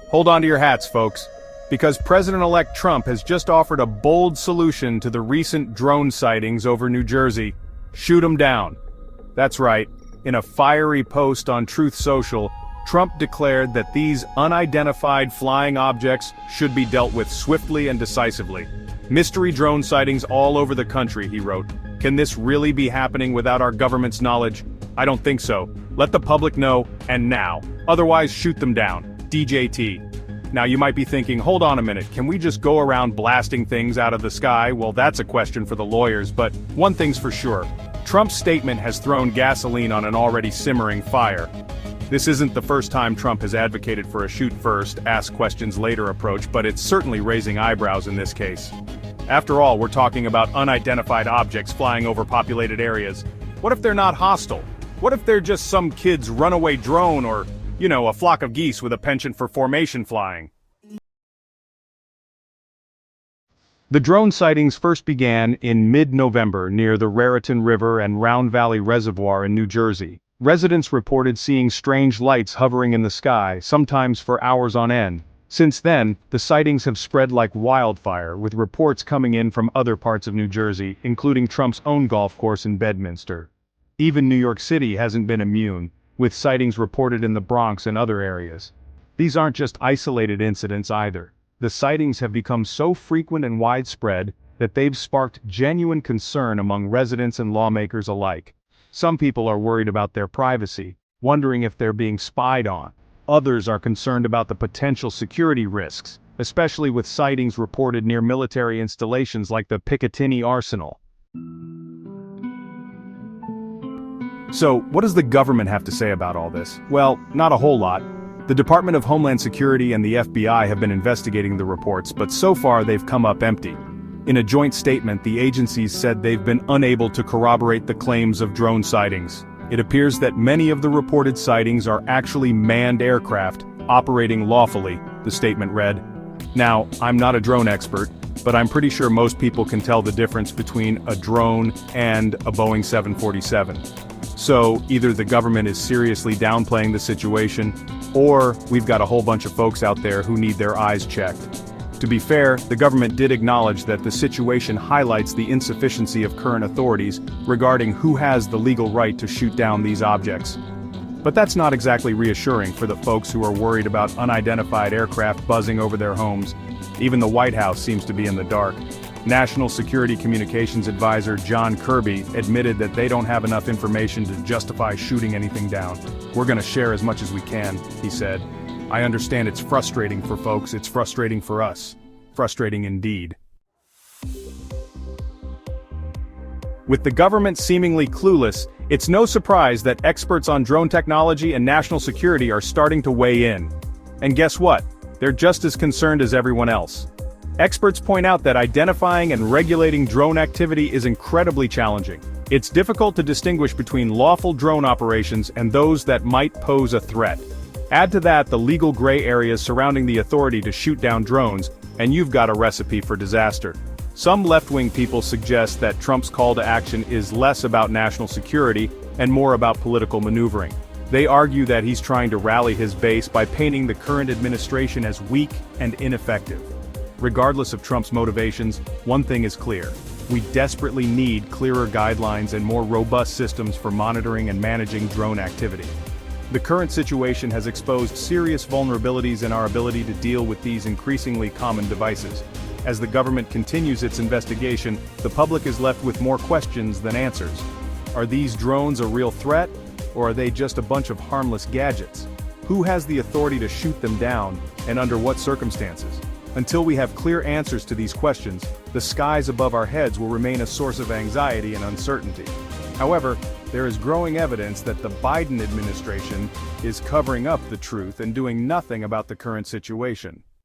Hold on to your hats, folks, because President-elect Trump has just offered a bold solution to the recent drone sightings over New Jersey. Shoot 'em down. That's right. In a fiery post on Truth Social, Trump declared that these unidentified flying objects should be dealt with swiftly and decisively. Mystery drone sightings all over the country, he wrote. Can this really be happening without our government's knowledge? I don't think so. Let the public know, and now. Otherwise, shoot them down. DJT. Now you might be thinking, hold on a minute, can we just go around blasting things out of the sky? Well, that's a question for the lawyers, but one thing's for sure. Trump's statement has thrown gasoline on an already simmering fire. This isn't the first time Trump has advocated for a shoot first, ask questions later approach, but it's certainly raising eyebrows in this case. After all, we're talking about unidentified objects flying over populated areas. What if they're not hostile? What if they're just some kid's runaway drone or, a flock of geese with a penchant for formation flying? The drone sightings first began in mid-November near the Raritan River and Round Valley Reservoir in New Jersey. Residents reported seeing strange lights hovering in the sky, sometimes for hours on end. Since then, the sightings have spread like wildfire, with reports coming in from other parts of New Jersey, including Trump's own golf course in Bedminster. Even New York City hasn't been immune, with sightings reported in the Bronx and other areas. These aren't just isolated incidents either. The sightings have become so frequent and widespread that they've sparked genuine concern among residents and lawmakers alike. Some people are worried about their privacy, wondering if they're being spied on. Others are concerned about the potential security risks, especially with sightings reported near military installations like the Picatinny Arsenal. So, what does the government have to say about all this? Well, not a whole lot. The Department of Homeland Security and the FBI have been investigating the reports, but so far they've come up empty. In a joint statement, the agencies said they've been unable to corroborate the claims of drone sightings. It appears that many of the reported sightings are actually manned aircraft, operating lawfully, the statement read. Now, I'm not a drone expert, but I'm pretty sure most people can tell the difference between a drone and a Boeing 747. So, either the government is seriously downplaying the situation, or we've got a whole bunch of folks out there who need their eyes checked. To be fair, the government did acknowledge that the situation highlights the insufficiency of current authorities regarding who has the legal right to shoot down these objects. But that's not exactly reassuring for the folks who are worried about unidentified aircraft buzzing over their homes. Even the White House seems to be in the dark. National Security Communications Advisor John Kirby admitted that they don't have enough information to justify shooting anything down. We're going to share as much as we can, he said. I understand it's frustrating for folks, it's frustrating for us. Frustrating indeed. With the government seemingly clueless, it's no surprise that experts on drone technology and national security are starting to weigh in. And guess what? They're just as concerned as everyone else. Experts point out that identifying and regulating drone activity is incredibly challenging. It's difficult to distinguish between lawful drone operations and those that might pose a threat. Add to that the legal gray areas surrounding the authority to shoot down drones, and you've got a recipe for disaster. Some left-wing people suggest that Trump's call to action is less about national security and more about political maneuvering. They argue that he's trying to rally his base by painting the current administration as weak and ineffective. Regardless of Trump's motivations, one thing is clear. We desperately need clearer guidelines and more robust systems for monitoring and managing drone activity. The current situation has exposed serious vulnerabilities in our ability to deal with these increasingly common devices. As the government continues its investigation, the public is left with more questions than answers. Are these drones a real threat, or are they just a bunch of harmless gadgets? Who has the authority to shoot them down, and under what circumstances? Until we have clear answers to these questions, the skies above our heads will remain a source of anxiety and uncertainty. However, there is growing evidence that the Biden administration is covering up the truth and doing nothing about the current situation.